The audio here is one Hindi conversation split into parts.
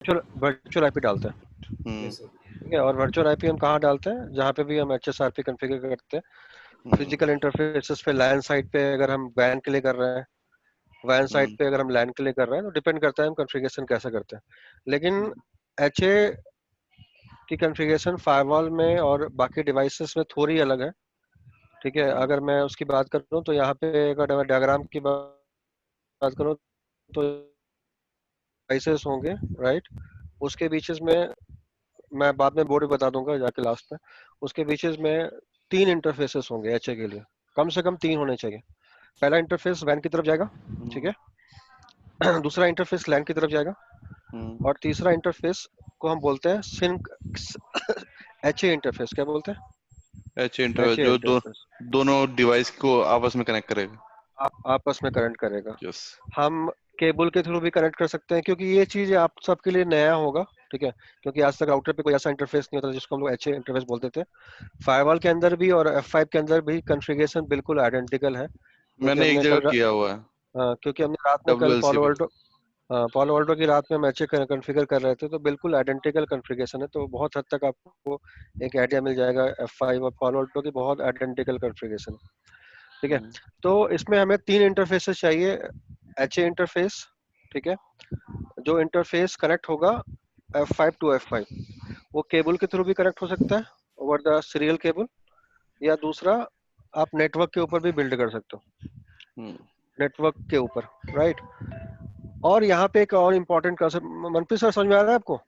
वर्चुअल वर्चुअल आईपी डालते हैं, हम्म ठीक है। और वर्चुअल आईपी हम कहाँ डालते हैं, जहाँ पे भी हम एचएसआरपी कॉन्फ़िगर करते हैं। फिजिकल इंटरफेसेस पे लैन साइड पे अगर हम वैन के लिए कर रहे हैं, वैन साइड हम्म पे अगर हम लैन के लिए कर रहे हैं, तो डिपेंड करता है हम कॉन्फ़िगरेशन कैसे करते हैं। लेकिन एचए की कॉन्फ़िगरेशन फायरवॉल में और बाकी डिवाइसेस में थोड़ी अलग है, ठीक है। अगर मैं उसकी बात करूँ तो यहाँ पे अगर मैं डायग्राम की बात करूँ तो डिवाइसेस होंगे, राइट। उसके बीचेस में मैं बाद में बोर्ड बता दूंगा जाके लास्ट में। उसके बीचेस में 3 इंटरफेसेस होंगे एचए के लिए, कम से कम 3 होने चाहिए। पहला इंटरफेस वैन की तरफ जाएगा, ठीक है। दूसरा इंटरफेस लैन की तरफ जाएगा, और तीसरा इंटरफेस को हम बोलते हैं सिंक एचए इंटरफेस। क्या बोलते हैं? एच इंटरफेस एचए जो इंटरफेस दोनों डिवाइस को आपस में कनेक्ट करेगा। आपस में करंट करेगा। यस। हम केबल के थ्रू भी कनेक्ट कर सकते हैं, क्योंकि ये चीज आप सबके लिए नया होगा, ठीक है। क्योंकि आज तक राउटर पे कोई ऐसा इंटरफेस नहीं होता जिसको हम लोग एचए इंटरफेस बोलते थे। फायरवॉल के अंदर भी और F5 के अंदर भी कॉन्फ़िगरेशन बिल्कुल आइडेंटिकल है, क्योंकि मैंने एक हमने जगह कल किया हुआ है, क्योंकि हमने रात में कल WLC पे। पालो अल्टो की रात में हम एचए कॉन्फ़िगर कर रहे थे, तो बिल्कुल आइडेंटिकल कॉन्फ़िगरेशन है। तो बहुत हद तक आपको एक आइडिया मिल जाएगा, F5 और पालो अल्टो की बहुत आइडेंटिकल कॉन्फ़िगरेशन, ठीक है। हम्म तो इसमें हमें 3 इंटरफेसेस चाहिए, एचए इंटरफेस, ठीक है। जो इंटरफेस कनेक्ट होगा F5 टू F5, वो केबल के थ्रू भी कनेक्ट हो सकता है ओवर द सीरियल केबल, या दूसरा आप नेटवर्क के ऊपर भी बिल्ड कर सकते हो, हम्म नेटवर्क के ऊपर, राइट। और यहाँ पे एक और इम्पोर्टेंट कंसेप्ट, मनप्रीत सर समझ में आ रहा है आपको?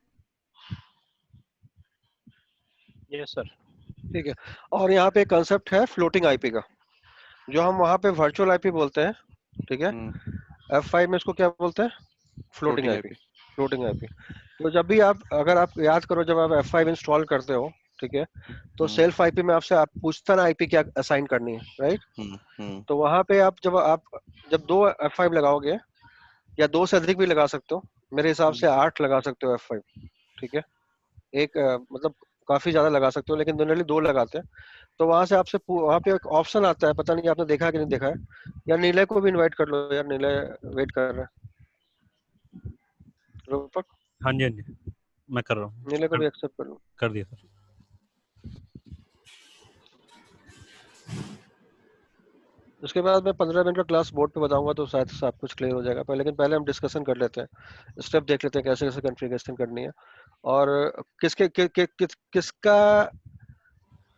Yes sir. ठीक है। और यहाँ पे एक कंसेप्ट है फ्लोटिंग आईपी का, जो हम वहाँ पे वर्चुअल आईपी बोलते हैं, ठीक है। हम्म F5 में इसको क्या बोलते हैं? Floating floating IP. IP. Floating IP. तो जब भी आप, अगर आप याद करो, जब आप F5 इंस्टॉल करते हो, ठीक है, तो हम्म सेल्फ आईपी में आपसे आप पूछता ना आईपी क्या असाइन करनी है, राइट। हम्म तो वहां पे आप जब दो F5 लगाओगे, या दो से अधिक भी लगा सकते हो, मेरे हिसाब हम्म से 8 लगा सकते हो F5, ठीक है। एक मतलब काफी ज्यादा लगा सकते हो, लेकिन जनरली दो लगाते हैं। तो वहां से आपसे वहां पे एक ऑप्शन आता है, पता नहीं आपने देखा है कि नहीं देखा है। यार नीले को भी इनवाइट कर लो, यार नीले वेट कर रहा है। रूपक, हाँ जी हाँ जी, मैं कर रहा हूँ। नीले को भी एक्सेप्ट कर लो। कर दिया सर। उसके बाद मैं 15 मिनट का क्लास बोर्ड पे बताऊंगा, तो शायद सब कुछ क्लियर हो जाएगा। पर लेकिन पहले हम डिस्कशन कर लेते हैं, स्टेप देख लेते हैं कैसे कैसे कॉन्फ़िगरेशन करनी है। और किसका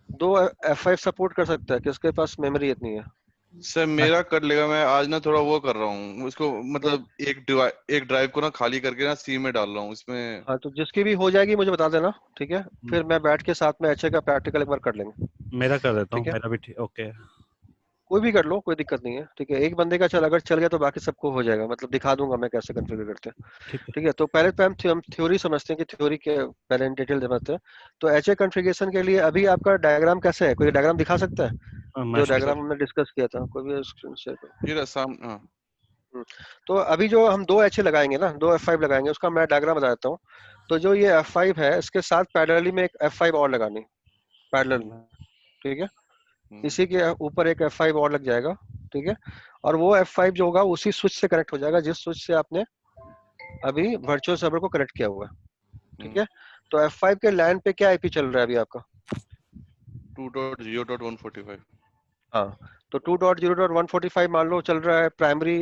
दो F5 सपोर्ट कर सकता है, किसके पास मेमोरी इतनी है? सर मेरा कर लेगा। मैं आज ना थोड़ा वो कर रहा हूँ उसको, तो मतलब एक ड्राइव को ना खाली करके ना सी में डाल रहा हूँ इसमें। हाँ, तो जिसकी भी हो जाएगी मुझे बता देना, ठीक है। फिर मैं बैठ के साथ में एचए का प्रैक्टिकल एक बार कर लेंगे, मेरा कर देता ठीक हूँ, है। मेरा भी ठीक। ओके। कोई भी कर लो, कोई दिक्कत नहीं है, ठीक है। एक बंदे का चल, अगर चल गया तो बाकी सबको हो जाएगा, मतलब दिखा दूंगा मैं कैसे कॉन्फ़िगर करते हैं, ठीक है। ठीक है। तो पहले तो हम थ्योरी समझते हैं कि थ्योरी के पहले डिटेल समझते हैं। तो एचए कॉन्फ़िगरेशन के लिए अभी आपका डायग्राम कैसे है, कोई डायग्राम दिखा सकता है? मैं जो शेयर डायग्राम कर। हमने डिस्कस किया था, कोई भी स्क्रीन शेयर करो। ये रहा हाँ। हम्म, तो अभी जो हम दो एचए लगाएंगे ना, दो F5 लगाएंगे, उसका मैं डायग्राम बता देता हूँ। तो जो ये F5 है, इसके साथ पैरेलली में एक F5 और लगानी, पैरेलल हम्म में, ठीक है। हम्म इसी के ऊपर एक F5 और लग जाएगा, ठीक है। और वो F5 जो होगा उसी स्विच से कनेक्ट हो जाएगा, जिस स्विच से आपने अभी वर्चुअल सर्वर को कनेक्ट किया हुआ है, ठीक हम्म है। तो F5 के लैन पे क्या आईपी चल रहा है अभी आपका? 2.0.145। हाँ, तो 2.0.145 मान लो चल रहा है प्राइमरी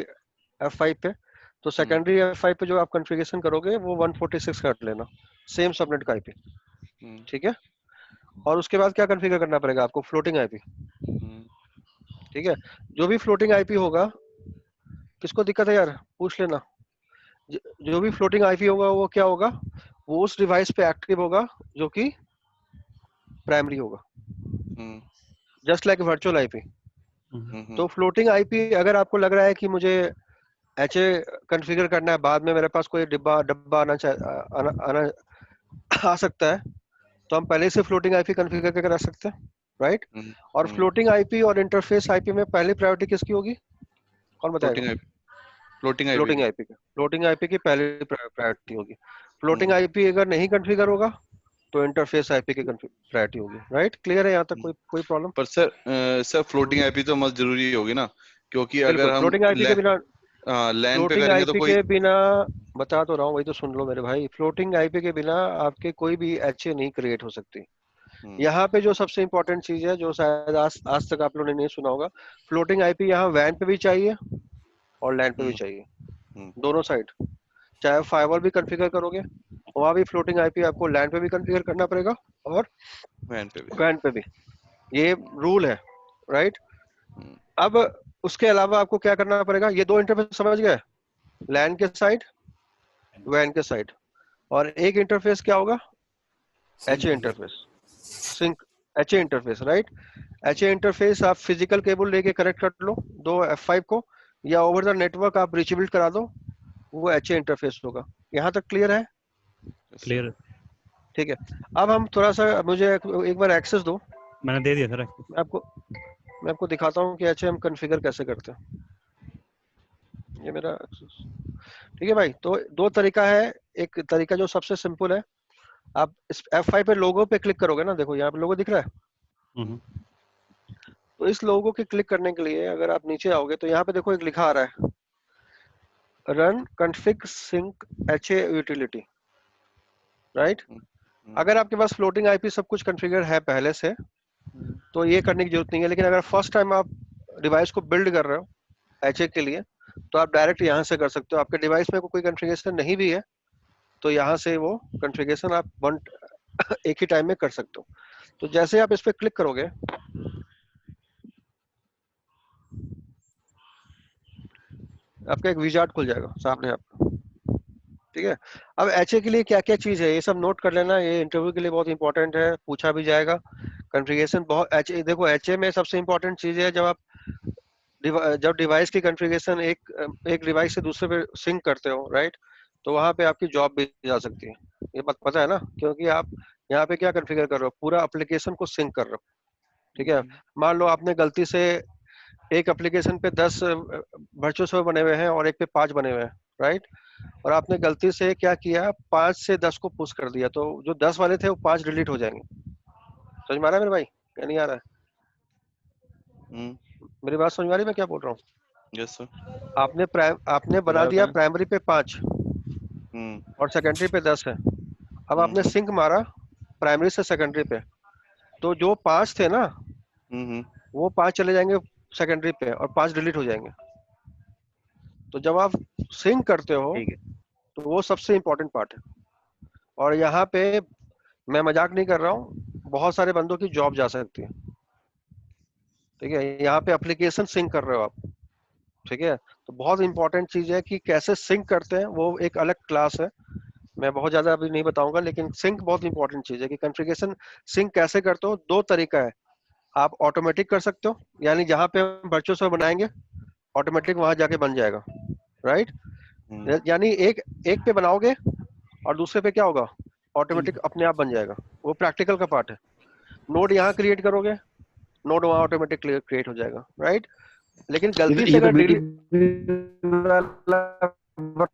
F5 पे। तो हम्म सेकेंडरी F5 पे जो आप कॉन्फ़िगरेशन करोगे वो 146 कर लेना, सेम सबनेट का आईपी, हम्म ठीक है। और उसके बाद क्या कॉन्फ़िगर करना पड़ेगा आपको? फ्लोटिंग आईपी, हम्म ठीक है। जो भी फ्लोटिंग आईपी होगा, किसको दिक्कत है यार पूछ लेना। जो भी फ्लोटिंग आईपी होगा वो क्या होगा, वो उस डिवाइस पे एक्टिव होगा जो कि प्राइमरी होगा, हम्म जस्ट लाइक वर्चुअल आईपी। हम्म तो फ्लोटिंग आईपी अगर आपको लग रहा है कि मुझे एचए कॉन्फ़िगर करना है, बाद में मेरे पास कोई डिब्बा डब्बा आना आ सकता है, तो हम पहले से फ्लोटिंग आईपी कॉन्फ़िगर करके रख सकते हैं, राइट। और हम्म फ्लोटिंग आईपी और इंटरफेस आईपी में पहली प्रायोरिटी किसकी होगी, कौन फ्लोटिंग बताएगा? आईपी। फ्लोटिंग आईपी फ्लोटिंग की। आईपी की, फ्लोटिंग आईपी की पहली प्रायोरिटी होगी। फ्लोटिंग हम्म आईपी अगर नहीं कॉन्फ़िगर होगा, तो इंटरफेस आईपी की प्रायोरिटी होगी, राइट। क्लियर है यहाँ तक? हम्म। कोई प्रॉब्लम? पर सर फ्लोटिंग आईपी तो मस्त जरूरी होगी ना, क्योंकि बिल्कुल, अगर हम फ्लोटिंग आईपी के बिना लैन पे फ्लोटिंग करेंगे तो आईपी कोई। के बिना, बता तो रहा हूँ, वही तो सुन लो मेरे भाई, फ्लोटिंग आईपी के बिना आपके कोई भी एचए नहीं क्रिएट हो सकती। हम्म, यहाँ पे जो सबसे इंपॉर्टेंट चीज है, जो शायद आज तक आप लोगों ने नहीं सुना होगा, फ्लोटिंग आईपी यहाँ वैन पे भी चाहिए और लैंड पे भी हम्म, चाहिए, हम्म, दोनों साइड। चाहे आप फायरवॉल भी कॉन्फ़िगर करोगे, वहां भी फ्लोटिंग आईपी आपको लैंड पे भी कॉन्फ़िगर करना पड़ेगा और वैन पे भी। वैन पे भी। ये रूल है, राइट। हम्म, अब उसके अलावा आपको क्या करना पड़ेगा, ये दो इंटरफेस समझ गए, लैन के साइड, वैन के साइड। और एक इंटरफेस क्या होगा, सिंक एचए हो गया। Interface, sync, HA interface, right. HA interface आप फिजिकल केबल लेके कनेक्ट कर लो दो F5 को, या ओवर द नेटवर्क आप रीचेबल करा दो, वो एचए इंटरफेस होगा। यहाँ तक क्लियर है? yes, sir. क्लियर। ठीक है। अब हम थोड़ा सा, मुझे एक बार एक्सेस दो, मैंने दे दिया सर। मैं आपको दिखाता हूँ कि एचए हम कॉन्फ़िगर कैसे करते हैं। ये मेरा एक्सेस, ठीक है भाई। तो दो तरीका है। एक तरीका जो सबसे सिंपल है, आप इस F5 पे लोगो पे क्लिक करोगे ना, देखो यहाँ पे लोगो दिख रहा है। हम्म, तो इस लोगो के क्लिक करने के लिए अगर आप नीचे आओगे तो यहाँ पे देखो एक लिखा आ रहा है, run config sync HA utility, right. हम्म, अगर आपके पास फ्लोटिंग आईपी सब कुछ कॉन्फ़िगर है पहले से, तो ये करने की जरूरत नहीं है। लेकिन अगर फर्स्ट टाइम आप डिवाइस को बिल्ड कर रहे हो एचए के लिए, तो आप डायरेक्ट यहाँ से कर सकते हो। आपके डिवाइस में कोई कॉन्फ़िगरेशन नहीं भी है, तो यहाँ से वो कॉन्फ़िगरेशन आप वन एक ही टाइम में कर सकते हो। तो जैसे आप इस पे क्लिक करोगे, आपका एक विजार्ड खुल जाएगा सामने आपको, ठीक है। अब एचए के लिए क्या क्या चीज है, ये सब नोट कर लेना, ये इंटरव्यू के लिए बहुत इंपॉर्टेंट है, पूछा भी जाएगा। कॉन्फ़िगरेशन बहुत, एचए देखो, एचए में सबसे इंपॉर्टेंट चीज है, जब डिवाइस की कॉन्फ़िगरेशन एक डिवाइस से दूसरे पे सिंक करते हो, राइट, तो वहां पे आपकी जॉब भी जा सकती है। ये बात पता है ना, क्योंकि आप यहाँ पे क्या कॉन्फ़िगर कर रहे हो, पूरा एप्लीकेशन को सिंक कर रहे हो, ठीक है। मान लो आपने गलती से एक एप्लीकेशन पे 10 वर्चुअल सर्वर बने हुए हैं और एक पे 5 बने हुए हैं, राइट। और आपने गलती से क्या किया, 5 से 10 को पुश कर दिया, तो जो 10 वाले थे वो 5 डिलीट हो जाएंगे। समझ में आ रहा है मेरे भाई, क्या नहीं आ रहा है? हम्म, मेरी बात समझ में आ रही है मैं क्या बोल रहा हूँ? yes, sir. आपने बना बताया दिया बताया। प्राइमरी पे 5 हम्म, और सेकेंडरी पे 10 है। अब आपने हम्म, सिंक मारा प्राइमरी से सेकेंडरी पे, तो जो 5 थे ना, हम्म, वो 5 चले जाएंगे सेकेंडरी पे और 5 डिलीट हो जाएंगे। तो जब आप सिंक करते हो, ठीक है। तो वो सबसे इंपॉर्टेंट पार्ट है। और यहाँ पे मैं मजाक नहीं कर रहा हूँ, बहुत सारे बंदों की जॉब जा सकती है, ठीक है। यहाँ पे एप्लीकेशन सिंक कर रहे हो आप, ठीक है। तो बहुत इंपॉर्टेंट चीज है कि कैसे सिंक करते हैं, वो एक अलग क्लास है, मैं बहुत ज्यादा अभी नहीं बताऊंगा। लेकिन सिंक बहुत इंपॉर्टेंट चीज है कि कॉन्फ़िगरेशन सिंक कैसे करते हो। दो तरीका है, आप ऑटोमेटिक कर सकते हो, यानी जहां पे हम वर्चुअल सर्वर बनाएंगे ऑटोमेटिक वहां जाके बन जाएगा, राइट। हम्म, यानी एक एक पे बनाओगे और दूसरे पे क्या होगा, सिंक। ऑटोमेटिक अपने आप बन जाएगा। वो प्रैक्टिकल का पार्ट है। नोड यहाँ क्रिएट करोगे, नोड वहां ऑटोमेटिक क्रिएट हो जाएगा, राइट। लेकिन गलती से ये तो अगर बीटीपी डिलीट, वाला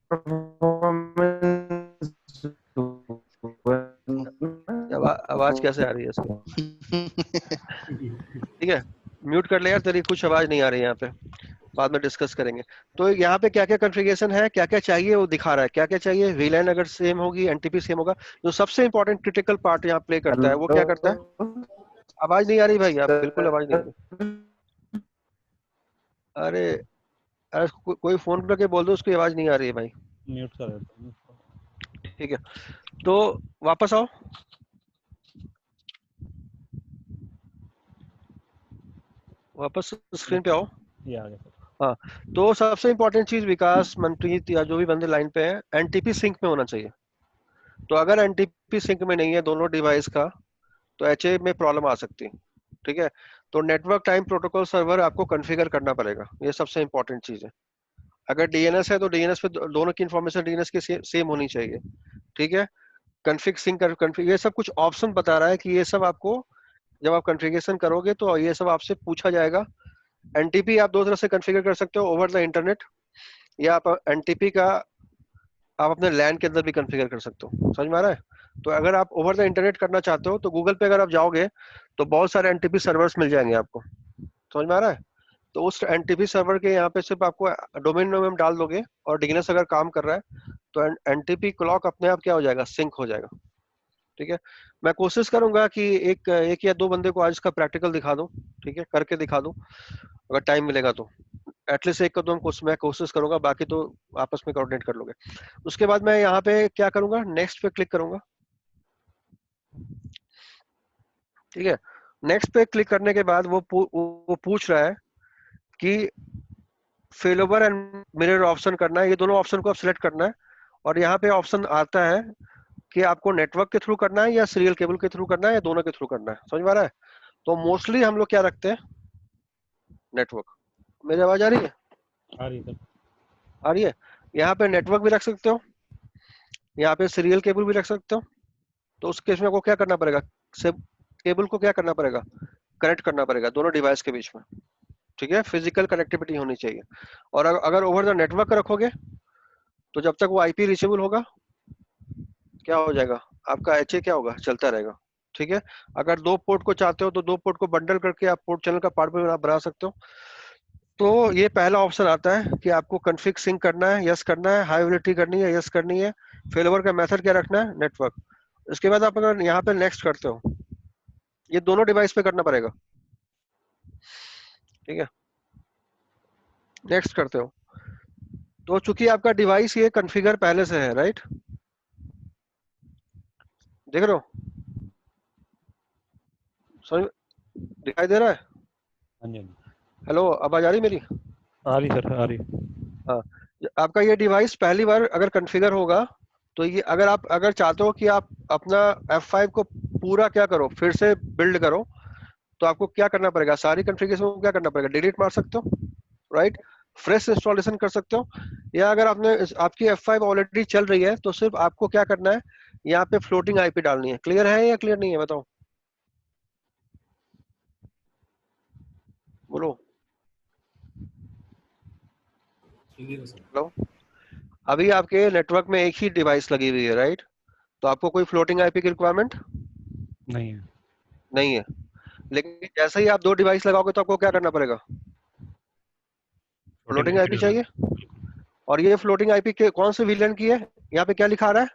परफॉर्मेंस आवाज कैसे आ रही है इसकी? ठीक है, म्यूट कर ले यार, तेरी कुछ आवाज नहीं आ रही यहाँ पे, बाद में डिस्कस करेंगे। तो यहाँ पे क्या क्या कॉन्फ़िगरेशन है, क्या क्या चाहिए, वो दिखा रहा है। क्या क्या चाहिए, वीलैन अगर सेम होगी, एनटीपी सेम होगा। जो सबसे इंपॉर्टेंट क्रिटिकल पार्ट यहाँ प्ले करता है, वो क्या करता है, हेलो आवाज नहीं आ रही भाई, आप बिल्कुल आवाज नहीं आ सर। रही। अरे, कोई फोन करके बोल दो, उसकी आवाज नहीं आ रही है भाई। म्यूट कर देता हूँ। ठीक है, तो वापस आओ, वापस स्क्रीन पे आओ। ये आ गया सर। हाँ, तो सबसे इंपॉर्टेंट चीज, विकास, मनप्रीत या जो भी बंदे लाइन पे हैं, एनटीपी सिंक में होना चाहिए। तो अगर एनटीपी सिंक में नहीं है दोनों डिवाइस का, तो एचए में प्रॉब्लम आ सकती है, ठीक है। तो नेटवर्क टाइम प्रोटोकॉल सर्वर आपको कॉन्फ़िगर करना पड़ेगा, ये सबसे इंपॉर्टेंट चीज है। अगर डीएनएस है तो डीएनएस पे दोनों की इंफॉर्मेशन डीएनएस की सेम होनी चाहिए, ठीक है। कॉन्फ़िग सिंक कॉन्फ़िग, ये सब कुछ ऑप्शन बता रहा है कि ये सब आपको जब आप कॉन्फ़िगरेशन करोगे तो ये सब आपसे पूछा जाएगा। एनटीपी आप दो तरह से कॉन्फ़िगर कर सकते हो, ओवर द इंटरनेट, या आप एनटीपी का आप अपने लैन के अंदर भी कॉन्फ़िगर कर सकते हो। समझ में आ रहा है? तो अगर आप ओवर द इंटरनेट करना चाहते हो, तो गूगल पे अगर आप जाओगे तो बहुत सारे एनटीपी सर्वर्स मिल जाएंगे आपको। समझ में आ रहा है? तो उस एनटीपी सर्वर के यहाँ पे सिर्फ आपको डोमेन नेम डाल दोगे और डिगनेस अगर काम कर रहा है तो एनटीपी क्लॉक अपने आप क्या हो जाएगा, सिंक हो जाएगा। ठीक है, मैं कोशिश करूंगा कि एक या दो बंदे को आज इसका प्रैक्टिकल दिखा दूं, ठीक है, करके दिखा दूं अगर टाइम मिलेगा तो। एटलीस्ट एक का दो मैं कोशिश करूंगा, बाकी तो आपस में कोऑर्डिनेट कर लोगे। उसके बाद मैं यहाँ पे क्या करूंगा, नेक्स्ट पे क्लिक करूंगा। ठीक है, नेक्स्ट पे क्लिक करने के बाद वो पूछ रहा है कि फेलोवर एंड मिरर ऑप्शन करना है, ये दोनों ऑप्शन को आप सिलेक्ट करना है। और यहाँ पे ऑप्शन आता है कि आपको नेटवर्क के थ्रू करना है या सीरियल केबल के थ्रू करना है या दोनों के थ्रू करना है। समझ में आ रहा है? तो मोस्टली हम लोग क्या रखते हैं, नेटवर्क। मेरी आवाज आ रही है? आ रही है सर। आ रही है। यहाँ पे नेटवर्क भी रख सकते हो, यहाँ पे सीरियल केबल भी रख सकते हो। तो उस केस में आपको क्या करना पड़ेगा, केबल को क्या करना पड़ेगा, कनेक्ट करना पड़ेगा दोनों डिवाइस के बीच में। ठीक है, फिजिकल कनेक्टिविटी होनी चाहिए। और अगर ओवर द नेटवर्क रखोगे तो जब तक वो आईपी रीचेबल होगा क्या हो जाएगा, आपका एचए क्या होगा, चलता रहेगा। ठीक है, अगर दो पोर्ट को चाहते हो तो दो पोर्ट को बंडल करके आप पोर्ट चैनल का पार्ट भी बना सकते हो। तो ये पहला ऑप्शन आता है कि आपको कॉन्फ़िग सिंक करना है, यस करना है, हाई एबिलिटी करनी है, यस करनी है, फेलोवर का मेथड क्या रखना है, नेटवर्क। इसके बाद आप अगर यहाँ पे नेक्स्ट करते हो, ये दोनों डिवाइस पे करना पड़ेगा। ठीक है, नेक्स्ट करते हो तो चूंकि आपका डिवाइस ये कॉन्फ़िगर पहले से है, राइट, देख रहे हो, समझ दिखाई दे रहा है? हाँ जी, हाँ जी। हेलो, आवाज आ रही मेरी? आ रही सर, आ रही। हाँ, आपका ये डिवाइस पहली बार अगर कॉन्फ़िगर होगा तो ये अगर चाहते हो कि आप अपना F5 को पूरा क्या करो, फिर से बिल्ड करो, तो आपको क्या करना पड़ेगा, सारी कॉन्फ़िगरेशन को क्या करना पड़ेगा, डिलीट मार सकते हो, राइट, फ्रेश इंस्टॉलेशन कर सकते हो। या अगर आपकी F5 ऑलरेडी चल रही है तो सिर्फ आपको क्या करना है, यहाँ पे फ्लोटिंग आईपी डालनी है। क्लियर है या क्लियर नहीं है, बताओ, बोलो। हेलो, अभी आपके नेटवर्क में एक ही डिवाइस लगी हुई है, राइट, तो आपको कोई फ्लोटिंग आईपी की रिक्वायरमेंट नहीं है। नहीं है। लेकिन जैसे ही आप दो डिवाइस लगाओगे तो आपको क्या करना पड़ेगा, फ्लोटिंग आईपी चाहिए। और ये फ्लोटिंग आईपी के कौन से विलियन की है, यहाँ पे क्या लिखा रहा है,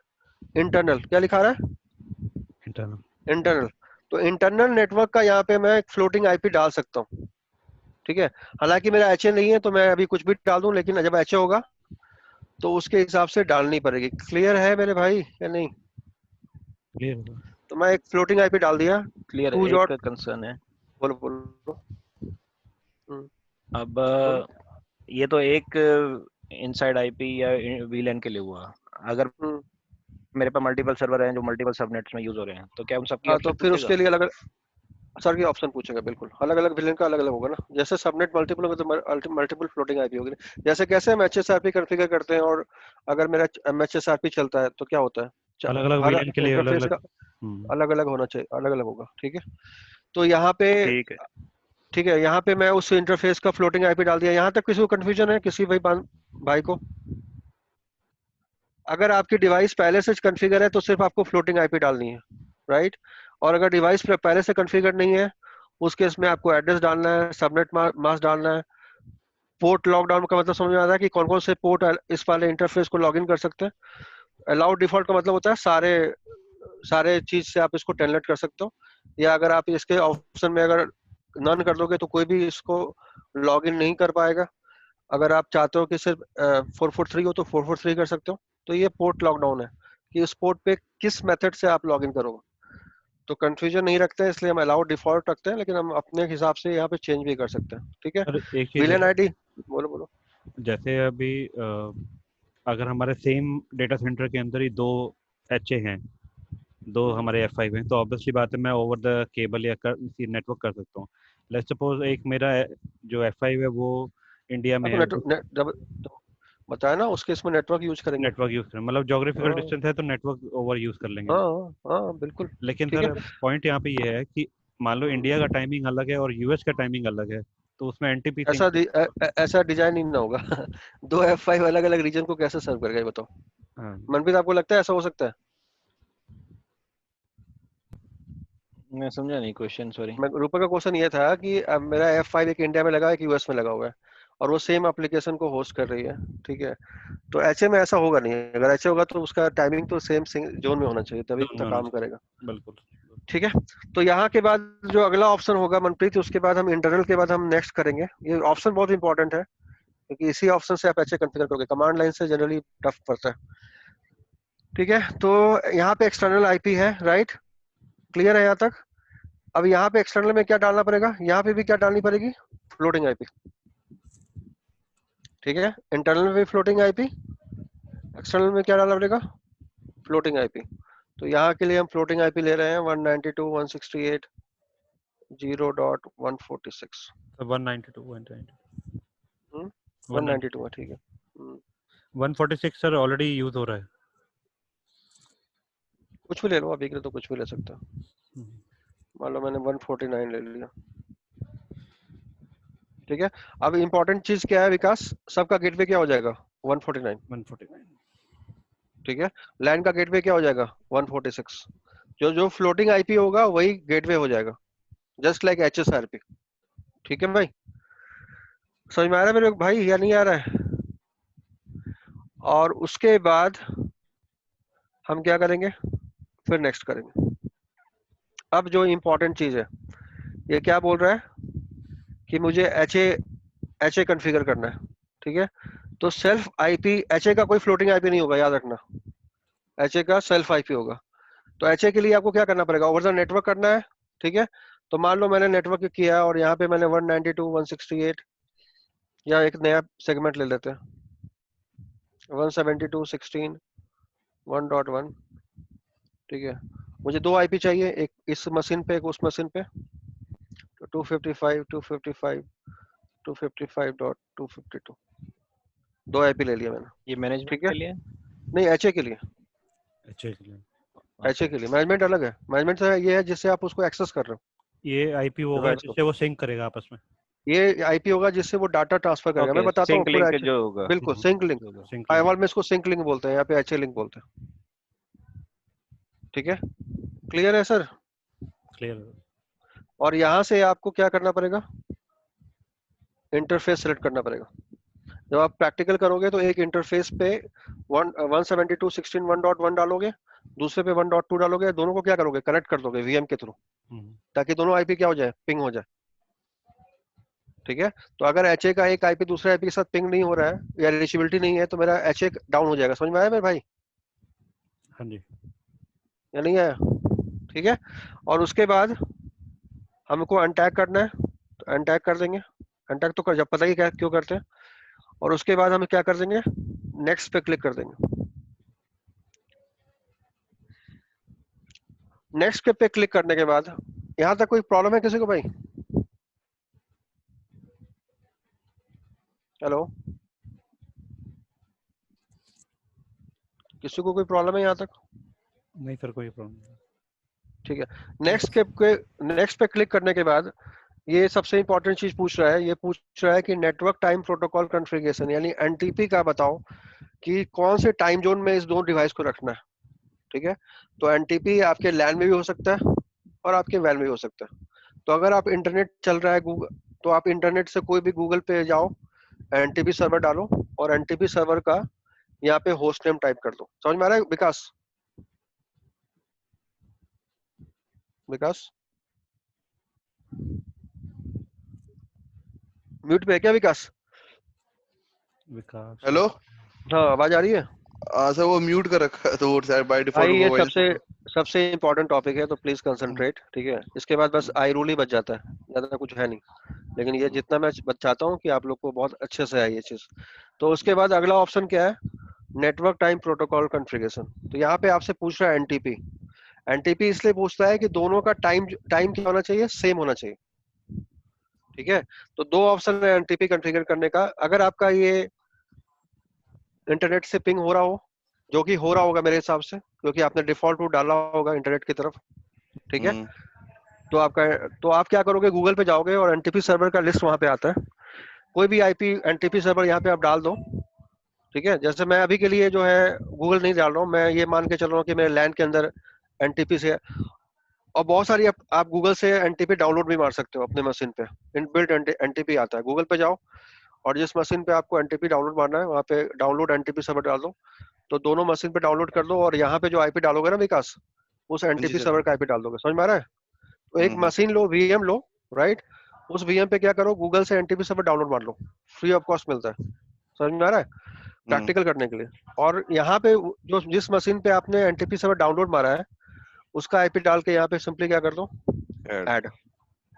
इंटरनल। क्या लिखा रहा है, इंटरनल। इंटरनल। तो इंटरनल नेटवर्क का यहाँ पे मैं एक फ्लोटिंग आईपी डाल सकता हूँ। ठीक है, हालांकि मेरा एचए नहीं है तो मैं अभी कुछ भी डाल दूं, लेकिन जब एचए होगा तो उसके हिसाब से डालनी पड़ेगी। क्लियर है मेरे भाई या नहीं? क्लियर। तो मैं एक फ्लोटिंग आईपी डाल दिया। क्लियर। टू एक कंसर्न है, बोलो बोलो। अब बोलो। ये तो एक इनसाइड आईपी या वीलैन के लिए हुआ। अगर मेरे पास मल्टीपल सर्वर हैं जो मल्टीपल सबनेट्स में यूज हो रहे हैं, तो क्या उन सबकी हाँ, तो ऑप्शन फिर पूछेगा? उसके लिए अलग सर की ऑप्शन पूछेगा, बिल्कुल अलग अलग विलेन का अलग अलग होगा ना। जैसे सबनेट मल्टीपल होगा तो मल्टीपल फ्लोटिंग आईपी होगी। जैसे कैसे हम एचएसआरपी कॉन्फ़िगर करते हैं, और अगर मेरा एमएचएसआरपी चलता है तो क्या होता है, अलग अलग हर विलेन के लिए अलग इंटरफेस अलग। का अलग अलग होना चाहिए, अलग अलग होगा। ठीक है, तो यहाँ पे ठीक है। ठीक है, यहाँ पे मैं उस इंटरफेस का फ्लोटिंग आईपी डाल दिया। यहाँ तक किसी को कंफ्यूजन है, किसी भाई को? अगर आपकी डिवाइस पहले से कॉन्फ़िगर है तो सिर्फ आपको फ्लोटिंग आईपी डालनी है, राइट। और अगर डिवाइस पहले से कॉन्फ़िगर नहीं है उस केस में आपको एड्रेस डालना है, सबनेट मास्क डालना है। पोर्ट लॉकडाउन का मतलब समझ में आता है कि कौन कौन से पोर्ट इस वाले इंटरफेस को लॉगिन कर सकते हैं। अलाउड डिफॉल्ट का मतलब होता है सारे सारे चीज से आप इसको टेलनेट कर सकते हो। या अगर आप इसके ऑप्शन में अगर नन कर दोगे तो कोई भी इसको लॉगिन नहीं कर पाएगा। अगर आप चाहते हो कि सिर्फ 443 हो तो 443 कर सकते हो। तो ये पोर्ट लॉकडाउन है कि उस पोर्ट पे किस मेथड से आप लॉगिन करोगे। तो कंफ्यूजन नहीं रखते हैं, इसलिए हम अलाउड डिफॉल्ट रखते हैं, लेकिन हम अपने हिसाब से यहाँ पे चेंज भी कर सकते हैं। ठीक है, सर एक चीज विलेन है, आईडी बोलो बोलो। जैसे अभी अगर हमारे सेम डेटा सेंटर के अंदर ही दो एचए हैं, दो हमारे F5 हैं, तो ऑब्वियसली बात है मैं ओवर द केबल या नेटवर्क कर सकता हूँ। लेट्स सपोज एक मेरा जो F5 है वो इंडिया में हाँ, है, तो जब तो बताया ना उसके इसमें नेटवर्क यूज करेंगे। नेटवर्क यूज करें, मतलब जोग्राफिकल हाँ डिस्टेंस है तो नेटवर्क ओवर यूज कर लेंगे। हाँ हाँ, बिल्कुल। लेकिन ठीक है, सर पॉइंट यहाँ पे ये है कि मान लो इंडिया का टाइमिंग अलग है और यूएस का टाइमिंग अलग है, तो उसमें एनटीपी सिंक। ऐसा डिजाइन ही ना होगा। दो F5 अलग अलग रीजन को कैसे सर्व करेगा ये बताओ। हाँ, मनप्रीत, आपको लगता है ऐसा हो सकता है? मैं समझा नहीं क्वेश्चन, सॉरी। मैं रूपक का क्वेश्चन ये था कि अब मेरा F5 एक इंडिया में लगा है, एक यूएस में लगा हुआ है, और वो सेम एप्लीकेशन को होस्ट कर रही है, ठीक है। तो एचए में ऐसा होगा नहीं, अगर एचए होगा तो उसका टाइमिंग तो सेम जोन में होना चाहिए, तभी दोनों तो होना काम चाहिए, करेगा। बिल्कुल। ठीक है। तो यहाँ के बाद जो अगला ऑप्शन होगा मनप्रीत, उसके बाद हम इंटरनल के बाद हम नेक्स्ट करेंगे। ये ऑप्शन बहुत इंपॉर्टेंट है, क्योंकि इसी ऑप्शन से आप एचए कॉन्फ़िगर करोगे, कमांड लाइन से जनरली टफ पड़ता है। ठीक है। तो यहाँ पे एक्सटर्नल आईपी है, राइट, क्लियर है यहाँ तक। अब यहाँ पे एक्सटर्नल में क्या डालना पड़ेगा, यहाँ पे भी क्या डालनी पड़ेगी, फ्लोटिंग आईपी। ठीक है, इंटरनल में भी फ्लोटिंग आईपी, एक्सटर्नल में क्या डालना पड़ेगा, फ्लोटिंग आईपी। तो यहाँ के लिए हम फ्लोटिंग आईपी ले रहे हैं 192.168.0.146। 192 192 है, ठीक है। 146 सर ऑलरेडी यूज हो रहा है। कुछ भी ले लो अभी के लिए, तो कुछ भी ले सकता हूँ। मान लो मैंने 149 ले लिया। ठीक है। अब इंपॉर्टेंट चीज क्या है विकास, सबका गेटवे क्या हो जाएगा, 149। 149 ठीक है। लैन का गेटवे क्या हो जाएगा, 146। जो जो फ्लोटिंग आईपी होगा वही गेटवे हो जाएगा, जस्ट लाइक HSRP। ठीक है भाई, समझ में आ रहा है मेरे भाई या नहीं आ रहा है। और उसके बाद हम क्या करेंगे, फिर नेक्स्ट करेंगे। अब जो इंपॉर्टेंट चीज है, ये क्या बोल रहा है कि मुझे एचए कॉन्फ़िगर करना है। ठीक है। तो सेल्फ आईपी, एचए का कोई फ्लोटिंग आईपी नहीं होगा, याद रखना, एचए का सेल्फ आईपी होगा। तो एचए के लिए आपको क्या करना पड़ेगा, ओवर द नेटवर्क करना है। ठीक है। तो मान लो मैंने नेटवर्क किया और यहाँ पे मैंने 192.168, या एक नया सेगमेंट ले लेते हैं 172.16.1.1। ठीक है। मुझे दो आईपी चाहिए, एक इस मशीन पे, एक उस मशीन पे। तो 255.252 दो आईपी ले लिया मैंने। ये मैनेजमेंट ठीक है। के लिए। नहीं, एचए के लिए, अच्छा के लिए एचए के लिए। मैनेजमेंट अलग है, मैनेजमेंट ये है जिससे आप उसको एक्सेस कर रहे हो, ये आईपी होगा डिवाइस को। जिससे वो सिंक करेगा आपस में। ये आईपी होगा जिससे वो डाटा ट्रांसफर करेगा। मैं बताता हूँ सिंक पूरा लिंक एचए, जो होगा। बिल्कुल सिंक लिंक। होगा। सिंक फायरवॉल में इसको सिंक लिंक बोलते हैं, यहाँ पे एचए लिंक बोलते हैं। ठीक है, क्लियर है सर। क्लियर। और यहाँ से आपको क्या करना पड़ेगा, इंटरफेस सेलेक्ट करना पड़ेगा। जब आप प्रैक्टिकल करोगे तो एक इंटरफेस पे 172.16.1.1 डालोगे, दूसरे पे 1.2 डालोगे, दोनों को क्या करोगे, कनेक्ट कर दोगे वीएम के थ्रू, ताकि दोनों आईपी क्या हो जाए, पिंग हो जाए। ठीक है। तो अगर एचए का एक आईपी दूसरे आईपी के साथ पिंग नहीं हो रहा है या रीचेबिलिटी नहीं है, तो मेरा एचए डाउन हो जाएगा। समझ में आया मेरे भाई हाँ जी। या नहीं आया। ठीक है। और उसके बाद हमको अनटैग करना है, तो अनटैग कर देंगे। अनटैग तो कर, जब पता ही क्या क्यों करते हैं। और उसके बाद हम क्या कर देंगे, नेक्स्ट पे क्लिक कर देंगे। नेक्स्ट पे क्लिक करने के बाद, यहां तक कोई प्रॉब्लम है किसी को भाई, हेलो, किसी को कोई प्रॉब्लम है यहाँ तक। नहीं सर कोई प्रॉब्लम नहीं। ठीक है। नेक्स्ट पे क्लिक करने के बाद ये सबसे इंपॉर्टेंट चीज पूछ रहा है, ये पूछ रहा है कि नेटवर्क टाइम प्रोटोकॉल कॉन्फ़िगरेशन, यानी एनटीपी का बताओ कि कौन से टाइम जोन में इस दो डिवाइस को रखना है। ठीक है। तो एनटीपी आपके लैन में भी हो सकता है और आपके वैन में भी हो सकता है। तो अगर आप इंटरनेट चल रहा है गूगल, तो आप इंटरनेट से कोई भी गूगल पे जाओ, एनटीपी सर्वर डालो और एनटीपी सर्वर का यहाँ पे होस्ट नेम टाइप कर दो। समझ में आ रहा है विकास, विकास म्यूट पे है क्या विकास। विकास हेलो। हाँ, आवाज आ रही है। सर वो म्यूट कर रखा है तो वो शायद बाय भाई डिफॉल्ट ये मोबाइल। सबसे इम्पोर्टेंट टॉपिक है, तो प्लीज कंसंट्रेट। ठीक है। इसके बाद बस आई रूल ही बच जाता है, ज्यादा कुछ है नहीं। लेकिन ये जितना मैं चाहता हूँ कि आप लोग को बहुत अच्छे से आए ये चीज। तो उसके बाद अगला ऑप्शन क्या है, नेटवर्क टाइम प्रोटोकॉल कॉन्फ़िगरेशन। तो यहाँ पे आपसे पूछ रहा है एनटीपी। एनटीपी इसलिए पूछता है कि दोनों का टाइम टाइम क्या होना चाहिए, सेम होना चाहिए। ठीक है। तो दो ऑप्शन है एनटीपी कॉन्फ़िगर करने का। अगर आपका ये इंटरनेट से पिंग हो रहा हो, जो कि हो रहा होगा मेरे हिसाब से, क्योंकि आपने डिफॉल्ट रूट डाला होगा इंटरनेट की तरफ। ठीक है। तो आप क्या करोगे, गूगल पे जाओगे और एनटीपी सर्वर का लिस्ट वहां पे आता है। कोई भी आईपी एनटीपी सर्वर यहाँ पे आप डाल दो। ठीक है। जैसे मैं अभी के लिए जो है गूगल नहीं डाल रहा हूँ, मैं ये मान के चल रहा हूँ कि मेरे लैन के अंदर एनटीपी से और बहुत सारी आप गूगल से एनटीपी डाउनलोड भी मार सकते हो अपने मशीन पे, इनबिल्ट एनटीपी आता है। गूगल पे जाओ और जिस मशीन पे आपको एनटीपी डाउनलोड मारना है वहाँ पे डाउनलोड एनटीपी सर्वर डाल दो, तो दोनों मशीन पे डाउनलोड कर दो और यहाँ पे जो आईपी डालोगे ना विकास, उस जी एनटीपी सर। सर्वर का आईपी डाल दोगे। समझ में आ रहा है? तो एक हम्म। मशीन लो, वीएम लो, राइट, उस वीएम पे क्या करो, गूगल से एनटीपी सर्वर डाउनलोड मार लो, फ्री ऑफ कॉस्ट मिलता है। समझ में आ रहा है? प्रैक्टिकल करने के लिए। और यहाँ पे जो जिस मशीन पे आपने एनटीपी सर्वर डाउनलोड मारा है उसका आईपी डाल के यहाँ पे सिंपली क्या कर दो, ऐड।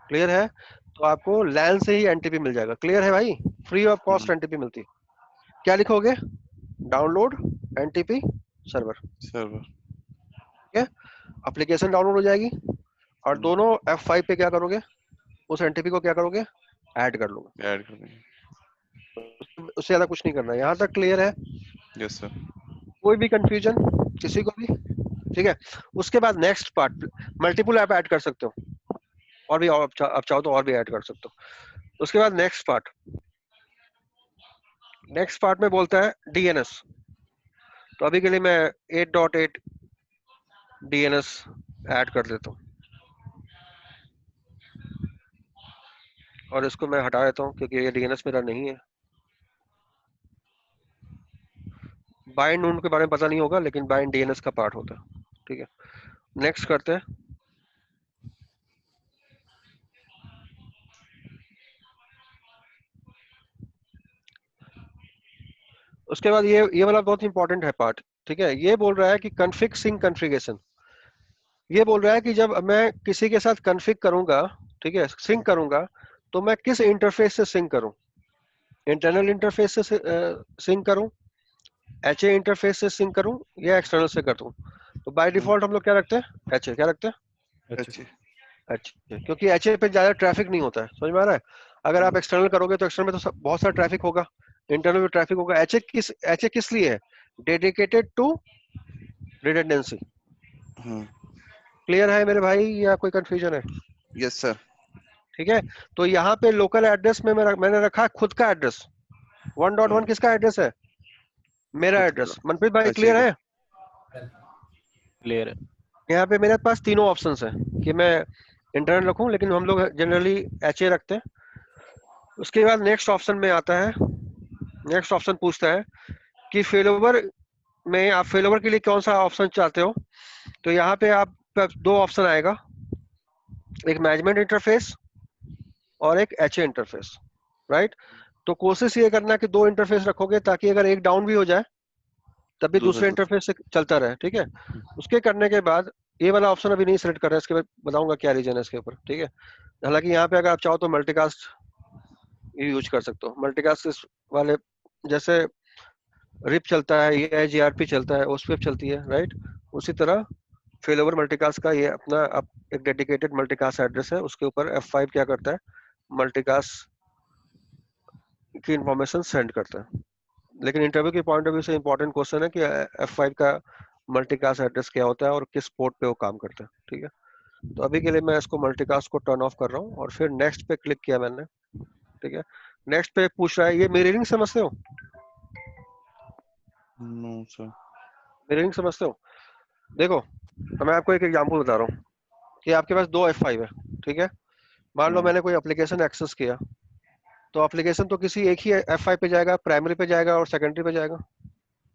क्लियर है? तो आपको लैन से ही एनटीपी मिल जाएगा। क्लियर है भाई? फ्री ऑफ कॉस्ट एनटीपी मिलती है। क्या लिखोगे? Download NTP server, server. ठीक है? एप्लीकेशन डाउनलोड हो जाएगी और दोनों F5 पे क्या करोगे, उस एनटीपी को क्या करोगे, ऐड कर लोगे। ऐड कर देंगे। उससे ज्यादा कुछ नहीं करना है। यहाँ तक क्लियर है? Yes sir. कोई भी कंफ्यूजन किसी को भी? ठीक है। उसके बाद next part, multiple app add कर सकते हो और भी, आप चाहो तो और भी ऐड कर सकते हो। उसके बाद नेक्स्ट पार्ट में बोलता है डीएनएस। तो अभी के लिए मैं 8.8 डीएनएस ऐड कर देता हूँ और इसको मैं हटा देता हूँ क्योंकि ये डीएनएस मेरा नहीं है। बाइंड उनके बारे में पता नहीं होगा, लेकिन बाइंड डीएनएस का पार्ट होता है। ठीक है, नेक्स्ट करते हैं। उसके बाद ये वाला बहुत इंपॉर्टेंट है पार्ट। ठीक है, ये बोल रहा है कि कॉन्फ़िग सिंक कॉन्फ़िगरेशन। ये बोल रहा है कि जब मैं किसी के साथ कॉन्फ़िग करूंगा, ठीक है, सिंक करूंगा, तो मैं किस इंटरफेस से सिंक करूं? इंटरनल इंटरफेस से सिंक करूं, एचए इंटरफेस से सिंक करूं, या एक्सटर्नल से कर दूं? तो बाय डिफॉल्ट हम लोग क्या रखते हैं? एचए। क्या रखते हैं? अच्छा। एचए, क्योंकि एचए पे ज्यादा ट्रैफिक नहीं होता है। समझ में आ रहा है? अगर आप एक्सटर्नल करोगे तो एक्सटर्नल में तो बहुत सारा ट्रैफिक होगा, इंटरनल में ट्रैफिक होगा। एचए किस लिए है? Dedicated to redundancy. क्लियर है मेरे भाई, या कोई कंफ्यूजन है? Yes sir. ठीक है, तो यहाँ पे लोकल एड्रेस में मैंने रखा है खुद का एड्रेस। 1.1 किसका एड्रेस है? मेरा खुद एड्रेस। का। मनप्रीत भाई अच्छा, क्लियर है? क्लियर है। यहाँ पे मेरे पास तीनों ऑप्शंस हैं कि मैं इंटरनल रखूं, लेकिन हम लोग जनरली एचए रखते हैं। उसके बाद नेक्स्ट ऑप्शन में आता है, नेक्स्ट ऑप्शन पूछता है कि फेलोवर में आप फेलोवर के लिए कौन सा ऑप्शन चाहते हो। तो यहाँ पे आप दो ऑप्शन आएगा, एक मैनेजमेंट इंटरफेस और एक एचए इंटरफेस, राइट। तो कोशिश ये करना कि दो इंटरफेस रखोगे ताकि अगर एक डाउन भी हो जाए तब भी दूसरे इंटरफेस से चलता रहे। ठीक है, उसके करने के बाद ये वाला ऑप्शन अभी नहीं सिलेक्ट कर रहा है, इसके बाद बताऊंगा क्या रीजन है इसके ऊपर। ठीक है, हालांकि यहाँ पे अगर आप चाहो तो मल्टीकास्ट यूज कर सकते हो। मल्टीकास्ट वाले जैसे रिप चलता है, ये जीआरपी चलता है, ओस्फेप चलती है, राइट। उसी तरह फेलोवर मल्टीकास्ट का ये अपना एक डेडिकेटेड मल्टीकास्ट एड्रेस है, उसके ऊपर F5 क्या करता है, मल्टीकास्ट की इंफॉर्मेशन सेंड करता है। लेकिन इंटरव्यू के पॉइंट ऑफ व्यू से इंपॉर्टेंट क्वेश्चन है कि F5 का मल्टीकास्ट एड्रेस क्या होता है और किस पोर्ट पे वो काम करता है। ठीक है, तो अभी के लिए मैं इसको मल्टीकास्ट को टर्न ऑफ कर रहा हूँ और फिर नेक्स्ट पे क्लिक किया मैंने। ठीक है, नेक्स्ट पे पूछ रहा है, ये मिररिंग समझते हो? No sir. मिररिंग समझते हो? देखो, तो मैं आपको एक एग्जांपल बता रहा हूँ कि आपके पास दो F5 है। ठीक है, मान लो मैंने कोई एप्लीकेशन एक्सेस किया, तो एप्लीकेशन तो किसी एक ही F5 पे जाएगा, प्राइमरी पे जाएगा और सेकेंडरी पे जाएगा।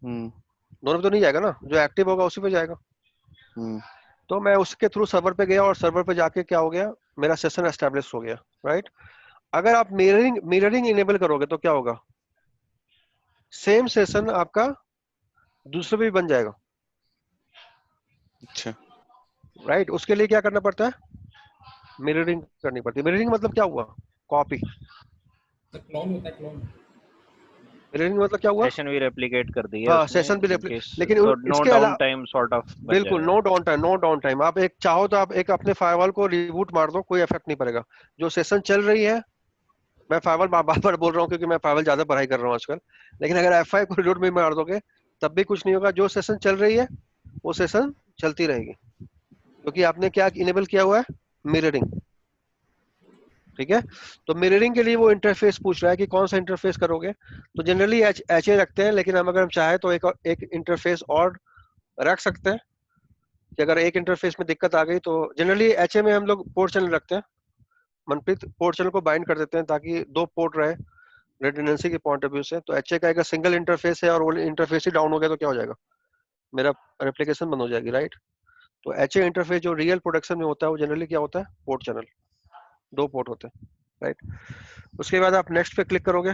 दोनों पे तो नहीं जाएगा ना, जो एक्टिव होगा उसी पे जाएगा। तो मैं उसके थ्रू सर्वर पे गया और सर्वर पे जाके क्या हो गया, मेरा सेशन एस्टेब्लिश हो गया, राइट। अगर आप मिररिंग इनेबल करोगे तो क्या होगा, सेम सेशन आपका दूसरे पे भी बन जाएगा। अच्छा। राइट, उसके लिए क्या करना पड़ता है, मिररिंग करनी पड़ती है। मिररिंग मतलब क्या हुआ, कॉपी। क्लोन होता है, क्लोन। मिररिंग मतलब क्या हुआ, सेशन भी रेप्लिकेट कर दिया हाँ उसने, सेशन भी in case, लेकिन तो नो इसके डाउन अलावा टाइम सॉर्ट ऑफ बिल्कुल no down time, no down time. आप एक चाहो तो आप एक अपने फायरवॉल को रिबूट मार दो, कोई इफेक्ट नहीं पड़ेगा। जो सेशन चल रही है, मैं फायरवॉल बार बोल रहा हूँ क्योंकि मैं फायरवॉल ज्यादा पढ़ाई कर रहा हूँ आजकल, लेकिन अगर F5 को रिबूट में मार दोगे तब भी कुछ नहीं होगा। जो सेशन चल रही है वो सेशन चलती रहेगी, क्योंकि आपने क्या इनेबल किया हुआ है, मिररिंग। ठीक है, तो मिररिंग के लिए वो इंटरफेस पूछ रहा है कि कौन सा इंटरफेस करोगे। तो जनरली एचए रखते हैं, लेकिन हम अगर हम चाहे तो एक इंटरफेस और रख सकते हैं। कि अगर एक इंटरफेस में दिक्कत आ गई तो जनरली एचए में हम लोग पोर्ट चैनल रखते हैं। मनप्रीत, पोर्ट चैनल को बाइंड कर देते हैं ताकि 2 पोर्ट रहे रिडंडेंसी के पॉइंट ऑफ व्यू से। तो एचए का एक सिंगल इंटरफेस है और वो इंटरफेस ही डाउन हो गया तो क्या हो जाएगा, मेरा एप्लीकेशन बंद हो जाएगी, राइट। तो एचए इंटरफेस जो रियल प्रोडक्शन में होता है वो जनरली क्या होता है, पोर्ट चैनल, 2 पोर्ट होते हैं, राइट। उसके बाद आप नेक्स्ट पे क्लिक करोगे।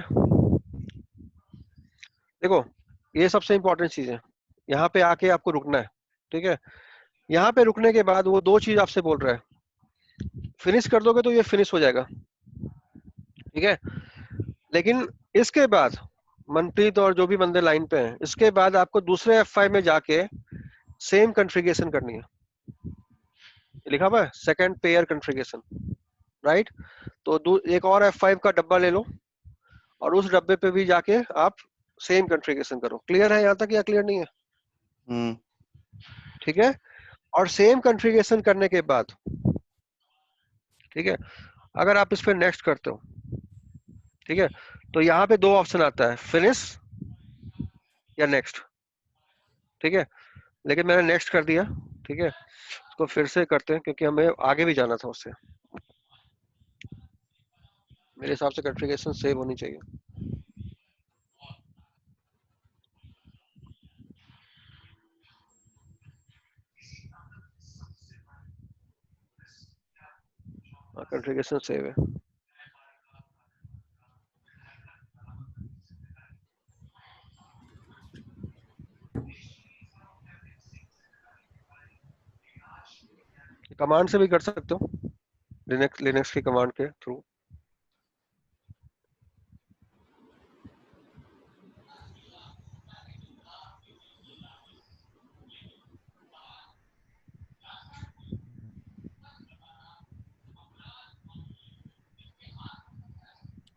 देखो ये सबसे इंपॉर्टेंट चीज है, यहाँ पे आके आपको रुकना है, ठीक है। यहाँ पे रुकने के बाद वो 2 चीज आपसे बोल रहा है, फिनिश कर दोगे तो ये फिनिश हो जाएगा, ठीक है। लेकिन इसके बाद मनप्रीत और जो भी बंदे लाइन पे हैं, इसके बाद आपको दूसरे F5 में जाके सेम कॉन्फ़िगरेशन करनी है, लिखा हुआ है सेकंड पेयर कॉन्फ़िगरेशन, राइट। तो एक और F5 का डब्बा ले लो और उस डब्बे पे भी जाके आप सेम कॉन्फ़िगरेशन करो। क्लियर है यहाँ तक या क्लियर नहीं है? ठीक है। और सेम कॉन्फ़िगरेशन करने के बाद, ठीक है, अगर आप इस पे नेक्स्ट करते हो, ठीक है, तो यहाँ पे 2 ऑप्शन आता है, फिनिश या नेक्स्ट, ठीक है। लेकिन मैंने नेक्स्ट कर दिया, ठीक है। इसको फिर से करते हैं क्योंकि हमें आगे भी जाना था उससे। मेरे हिसाब से कॉन्फ़िगरेशन सेव होनी चाहिए। कॉन्फ़िगरेशन सेव है। कमांड से भी कर सकते हो, लिनक्स की कमांड के थ्रू।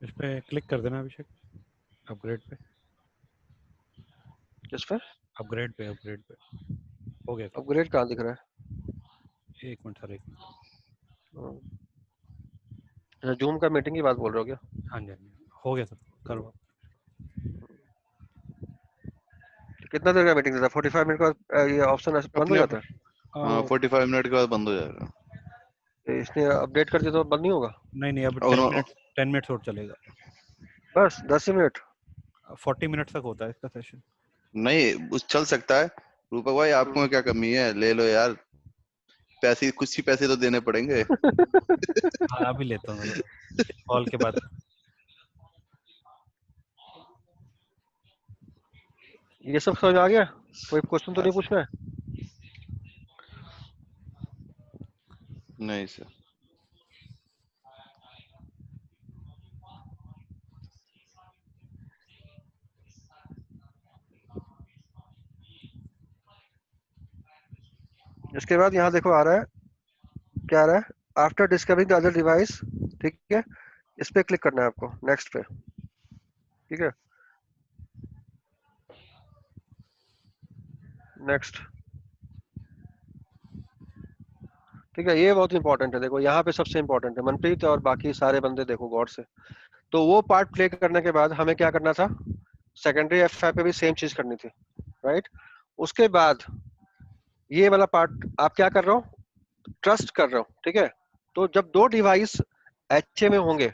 इस पे क्लिक कर देना अभिषेक, अपग्रेड पे। किस पे? अपग्रेड पे हो गया। अपग्रेड कहाँ दिख रहा है? 1 मिनट सर, 1 मिनट। जूम का मीटिंग की बात बोल रहे हो क्या? हाँ जी हो गया सर, करो। कितना देर का मीटिंग देता है? 45 मिनट का ये ऑप्शन बंद हो जाता है? हाँ 45 मिनट के बाद बंद हो जाएगा। तो इसने अपडेट कर दिया तो बंद नहीं होगा? नहीं अब 10 मिनट और चलेगा। बस 10 ही मिनट? 40 मिनट तक होता है इसका सेशन। नहीं उस चल सकता है। रूपक भाई आपको क्या कमी है, ले लो यार, पैसे कुछ ही पैसे तो देने पड़ेंगे। हाँ अभी लेता हूँ कॉल के बाद। ये सब समझ आ गया? कोई क्वेश्चन तो नहीं पूछना है? नहीं सर। इसके बाद यहाँ देखो आ रहा है, क्या आ रहा है, after discovering the other device, ठीक है। इस पे क्लिक करना है आपको, नेक्स्ट पे, ठीक है, नेक्स्ट, ठीक है। ये बहुत इंपॉर्टेंट है, देखो यहाँ पे सबसे इंपॉर्टेंट है मनप्रीत और बाकी सारे बंदे देखो गौर से। तो वो पार्ट प्ले करने के बाद हमें क्या करना था, सेकेंडरी F5 पे भी सेम चीज करनी थी, राइट। उसके बाद ये वाला पार्ट आप क्या कर रहे हो, ट्रस्ट कर रहे हो, ठीक है। तो जब 2 डिवाइस एचए में होंगे,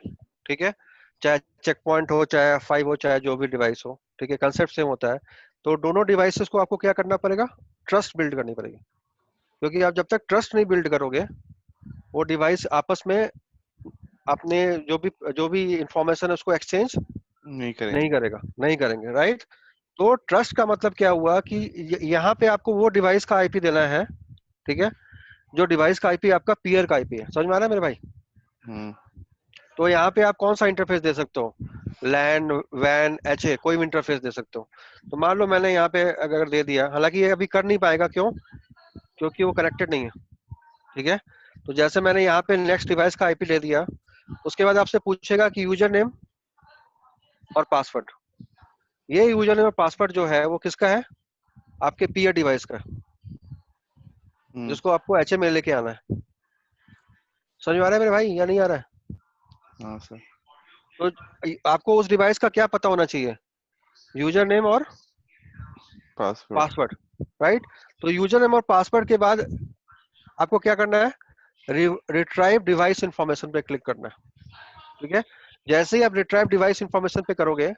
ठीक है, चाहे चेक पॉइंट हो, चाहे F5 हो, चाहे जो भी डिवाइस हो, ठीक है, कंसेप्ट सेम होता है। तो दोनों डिवाइसेस को आपको क्या करना पड़ेगा, ट्रस्ट बिल्ड करनी पड़ेगी। क्योंकि आप जब तक ट्रस्ट नहीं बिल्ड करोगे, वो डिवाइस आपस में अपने जो भी इंफॉर्मेशन है उसको एक्सचेंज नहीं करेंगे, राइट। तो ट्रस्ट का मतलब क्या हुआ कि यहाँ पे आपको वो डिवाइस का आईपी देना है, ठीक है, जो डिवाइस का आईपी आपका पीयर का आईपी है। समझ में आ रहा है मेरे भाई? तो यहाँ पे आप कौन सा इंटरफेस दे सकते हो, लैन, वैन, एचए, कोई भी इंटरफेस दे सकते हो। तो मान लो मैंने यहाँ पे अगर दे दिया, हालांकि ये अभी कर नहीं पाएगा, क्यों? क्योंकि वो कनेक्टेड नहीं है, ठीक है। तो जैसे मैंने यहाँ पे नेक्स्ट डिवाइस का आईपी दे दिया, उसके बाद आपसे पूछेगा कि यूजर नेम और पासवर्ड। ये यूजर नेम और पासवर्ड जो है वो किसका है, आपके पीयर डिवाइस का, जिसको आपको एचए में लेके आना है। समझ में आ रहा है मेरे भाई या नहीं आ रहा है? हाँ सर। तो आपको उस डिवाइस का क्या पता होना चाहिए, यूजर नेम और पासवर्ड। राइट। तो यूजर नेम और पासवर्ड के बाद आपको क्या करना है, रिट्राइव डिवाइस इंफॉर्मेशन पे क्लिक करना है। ठीक है, जैसे ही आप रिट्राइव डिवाइस इंफॉर्मेशन पे करोगे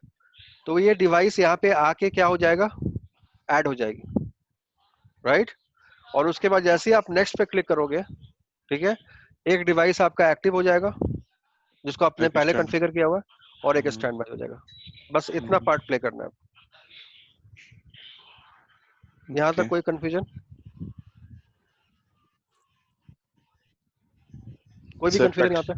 तो ये डिवाइस यहाँ पे आके क्या हो जाएगा, ऐड हो जाएगी, राइट। और उसके बाद जैसे ही आप नेक्स्ट पे क्लिक करोगे, ठीक है, एक डिवाइस आपका एक्टिव हो जाएगा जिसको आपने एक पहले stand- कॉन्फ़िगर किया हुआ है, और एक हम्म, स्टैंड बाय हो जाएगा। बस इतना पार्ट प्ले करना है। यहाँ ओके तक कोई कंफ्यूजन, कोई भी सर। कंफ्यूजन यहाँ पे?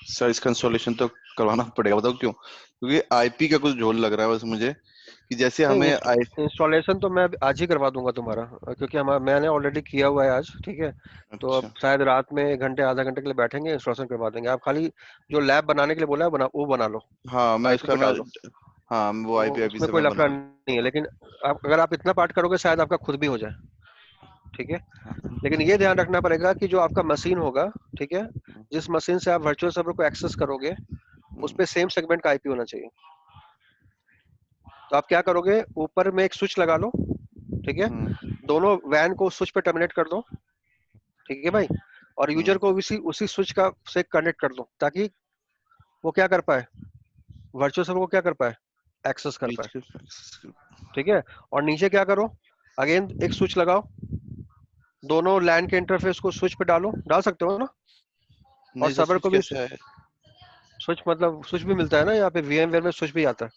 सर इसका इंस्टॉलेशन तो करवाना पड़ेगा, बताओ क्यों? क्योंकि आईपी का कुछ झोल लग रहा है बस मुझे, कि जैसे नहीं, हमें आई। इंस्टॉलेशन तो मैं आज ही करवा दूंगा तुम्हारा, क्योंकि मैंने ऑलरेडी किया हुआ है आज। ठीक है, तो अब अच्छा शायद रात में 1 घंटे आधा घंटे के लिए बैठेंगे, इंस्टॉलेशन करवा देंगे। आप खाली जो लैब बनाने के लिए बोला है वो बना लो, हाँ मैं आईपी उसका पे मैं, डाल दो, हाँ वो तो आईपी उसमें से कोई मैं लफड़ा बनवा नहीं है। लेकिन अगर आप इतना पार्ट करोगे शायद आपका खुद भी हो जाए। ठीक है, लेकिन ये ध्यान रखना पड़ेगा कि जो आपका मशीन होगा, ठीक है, जिस मशीन से आप वर्चुअल सर्वर को एक्सेस करोगे उस पे सेम सेगमेंट का आईपी होना चाहिए। तो आप क्या करोगे, ऊपर में एक स्विच लगा लो, ठीक है, दोनों वैन को स्विच पे टर्मिनेट कर दो, ठीक है भाई, और यूजर को उसी उसी स्विच का से कनेक्ट कर दो, ताकि वो क्या कर पाए, वर्चुअल सर्वर को क्या कर पाए, एक्सेस कर पाए। ठीक है, और नीचे क्या करो, अगेन एक स्विच लगाओ, दोनों लैन के इंटरफेस को स्विच पे डाल सकते हो ना, और नहीं सर सर्वर स्विच को भी कैसे है? स्विच, मतलब स्विच भी मिलता है ना यहाँ पे, VMware में स्विच भी आता है,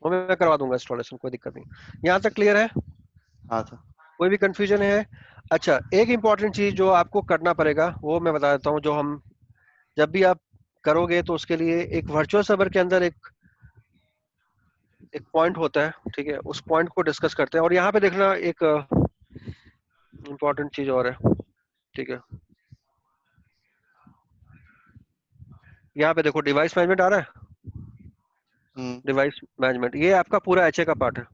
वो मैं करवा दूंगा इंस्टॉलेशन, कोई दिक्कत नहीं। यहाँ तक क्लियर है? हाँ था। कोई भी कंफ्यूजन है? अच्छा, एक इंपॉर्टेंट चीज जो आपको करना पड़ेगा वो मैं बता देता हूँ, जो हम जब भी आप करोगे तो उसके लिए एक वर्चुअल सर्वर के अंदर एक पॉइंट होता है, ठीक है, उस पॉइंट को डिस्कस करते हैं। और यहाँ पे देखना एक इंपॉर्टेंट चीज और है, ठीक है, यहाँ पे देखो डिवाइस मैनेजमेंट आ रहा है, डिवाइस मैनेजमेंट ये आपका पूरा एचए का पार्ट है।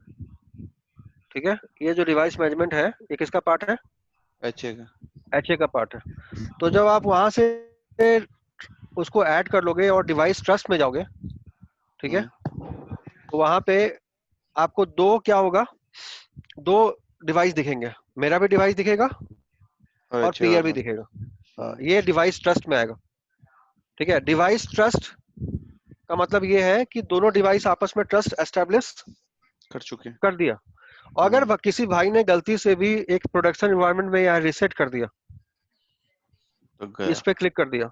ठीक है, ये जो डिवाइस मैनेजमेंट है ये किसका पार्ट है, अच्छे का। एचए का पार्ट है। तो जब आप वहां से उसको ऐड कर लोगे और डिवाइस ट्रस्ट में जाओगे, ठीक है, तो वहां पे आपको दो क्या होगा, दो डिवाइस दिखेंगे, मेरा भी डिवाइस दिखेगा और और अच्छे पीआर भी वाला। दिखेगा। ये डिवाइस ट्रस्ट में आएगा। ठीक है, डिवाइस ट्रस्ट का मतलब ये है कि दोनों डिवाइस आपस में ट्रस्ट एस्टेब्लिश कर चुके। कर दिया। अगर किसी भाई ने गलती से भी एक प्रोडक्शन एनवायरनमेंट में यहाँ रिसेट कर दिया, तो गया। इस पे क्लिक कर दिया,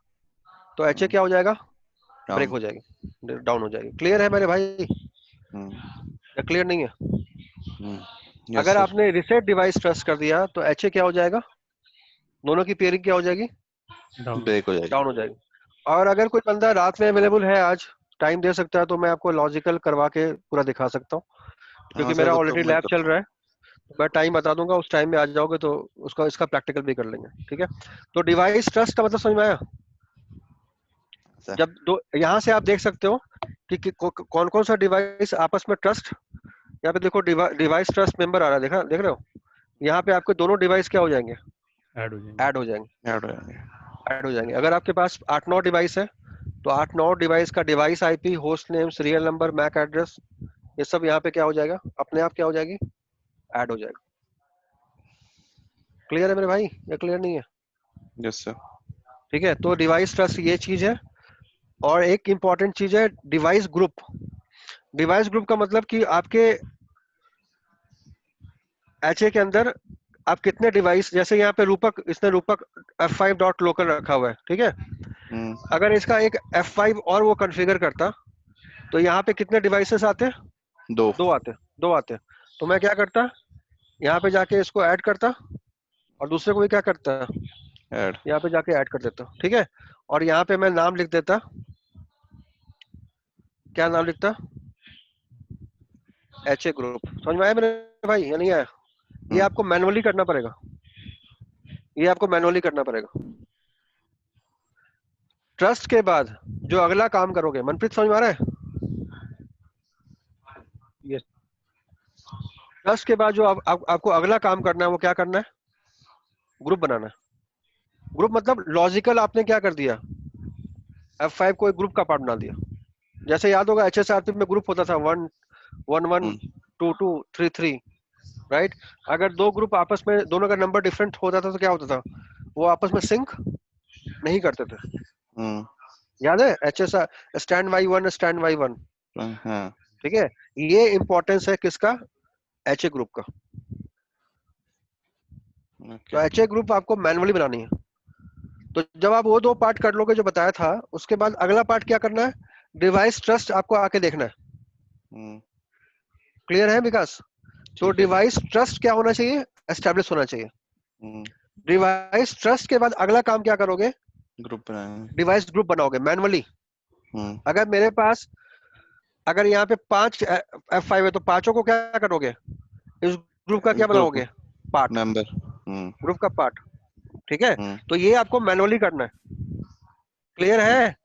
तो एचए क्या हो जाएगा, ब्रेक डाउन। हो जाएगी, डाउन हो जाएगी। क्लियर है मेरे भाई या क्लियर नहीं है? यस अगर सर। आपने रिसेट डिवाइस ट्रस्ट कर दिया तो एचए क्या हो जाएगा, दोनों की पेयरिंग क्या हो जाएगी, डाउन। ब्रेक हो जाएगी। डाउन हो जाएगी। और अगर कोई बंदा रात में अवेलेबल है, आज टाइम दे सकता है, तो मैं आपको लॉजिकल करवा के पूरा दिखा सकता हूँ, हाँ क्योंकि सर मेरा वो तो ऑलरेडी मैं लैब चल करता रहा है। मैं टाइम बता दूंगा, उस टाइम में आ जाओगे तो उसका इसका प्रैक्टिकल भी कर लेंगे। ठीक है, तो डिवाइस ट्रस्ट का मतलब समझ में आया? सर। जब दो यहाँ से आप देख सकते हो कि कौन कौन सा डिवाइस आपस में ट्रस्ट, यहाँ पे देखो डिवाइस ट्रस्ट मेंबर आ रहा है, देख रहे हो, यहाँ पे आपके दोनों डिवाइस क्या हो जाएंगे, ऐड हो जाएंगे। ऐड हो जाएंगे, ऐड हो जाएंगे। ऐड हो जाएंगे। अगर आपके पास 8-9 डिवाइस है तो 8-9 डिवाइस का device IP, host name, serial number, mac address, ये सब यहाँ पे क्या हो जाएगा, अपने आप क्या हो जाएगी, ऐड हो जाएगा। क्लियर है मेरे भाई या क्लियर नहीं है? Yes sir. ठीक है, तो डिवाइस ट्रस्ट ये चीज है। और एक इंपॉर्टेंट चीज है डिवाइस ग्रुप। डिवाइस ग्रुप का मतलब कि आपके एचए के अंदर आप कितने डिवाइस, जैसे यहाँ पे रूपक, इसने रूपक F5.local रखा हुआ है, ठीक है, अगर इसका एक F5 और वो कॉन्फ़िगर करता तो यहाँ पे कितने डिवाइसेस आते, दो आते। तो मैं क्या करता, यहाँ पे जाके इसको ऐड करता और दूसरे को भी क्या करता, ऐड। यहाँ पे जाके ऐड कर देता। ठीक है, और यहाँ पे मैं नाम लिख देता, क्या नाम लिखता, एचए ग्रुप। समझ में आया मेरे भाई या नहीं आया? ये आपको मैनुअली करना पड़ेगा, ये आपको मैनुअली करना पड़ेगा। ट्रस्ट के बाद जो अगला काम करोगे, मनप्रीत समझ में आ रहा है? यस। ट्रस्ट के बाद जो आपको अगला काम करना है वो क्या करना है, ग्रुप बनाना है। ग्रुप मतलब लॉजिकल, आपने क्या कर दिया, F5 को एक ग्रुप का पार्ट बना दिया। जैसे याद होगा HSRP में ग्रुप होता था 111 2 2 3 3, राइट। अगर दो ग्रुप आपस में दोनों का नंबर डिफरेंट होता था तो क्या होता था, वो आपस में सिंक नहीं करते थे। याद है HS standby one standby one, हाँ ठीक है। ये इंपॉर्टेंस है किसका, एचए ग्रुप का। तो एचए ग्रुप आपको मैनुअली बनानी है। तो जब आप वो दो पार्ट कर लोगे जो बताया था, उसके बाद अगला पार्ट क्या करना है, डिवाइस ट्रस्ट आपको आके देखना है। क्लियर है विकास? तो डिवाइस ट्रस्ट क्या होना चाहिए, एस्टेब्लिश होना चाहिए। डिवाइस ट्रस्ट के बाद अगला काम क्या करोगे, ग्रुप बनाएंगे, डिवाइस ग्रुप बनाओगे मैनुअली। अगर मेरे पास अगर यहाँ पे 5 F5 है तो पांचों को क्या करोगे, इस ग्रुप का क्या बनाओगे, पार्ट, मेंबर, ग्रुप का पार्ट, ठीक है। तो ये आपको मैनुअली करना है। क्लियर है?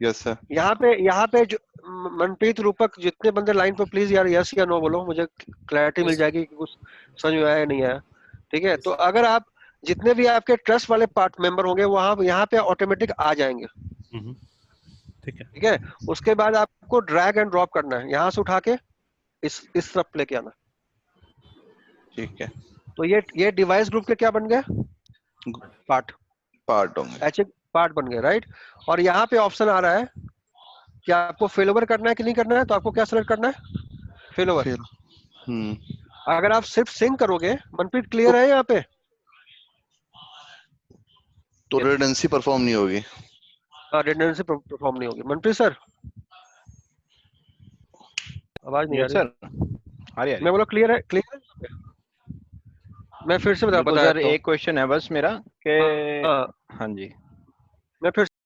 Yes sir. यहाँ पे जो मनप्रीत, रूपक, जितने बंदे लाइन पे प्लीज यार यस या नो बोलो, मुझे क्लैरिटी मिल जाएगी कि कुछ समझ में आया या नहीं आया, ठीक है। तो अगर आप जितने भी आपके ट्रस्ट वाले पार्ट मेंबर होंगे वहां यहाँ पे ऑटोमेटिक आ जाएंगे, ठीक है। उसके बाद आपको ड्रैग एंड ड्रॉप करना है, यहाँ से उठा के इस तरफ लेके आना, ठीक है। तो ये डिवाइस ग्रुप के क्या बन गए, पार्ट होंगे, एचए पार्ट बन गए, राइट। और यहाँ पे ऑप्शन आ रहा है कि आपको फेलोवर करना है कि नहीं करना है, तो आपको क्या सेलेक्ट करना है, फेलोवर। अगर आप सिर्फ सिंक करोगे, मनप्रीत क्लियर है यहाँ पे, तो रिडंडेंसी परफॉर्म नहीं होगी। रिडंडेंसी परफॉर्म नहीं होगी। मनप्रीत सर आवाज नहीं आ रही सर, आ रही मैं बोला क्लियर है, क्लियर है। मैं फिर से बिल्कुल बताया सर, एक क्वेश्चन है बस मेरा कि हाँ जी, मैं फिर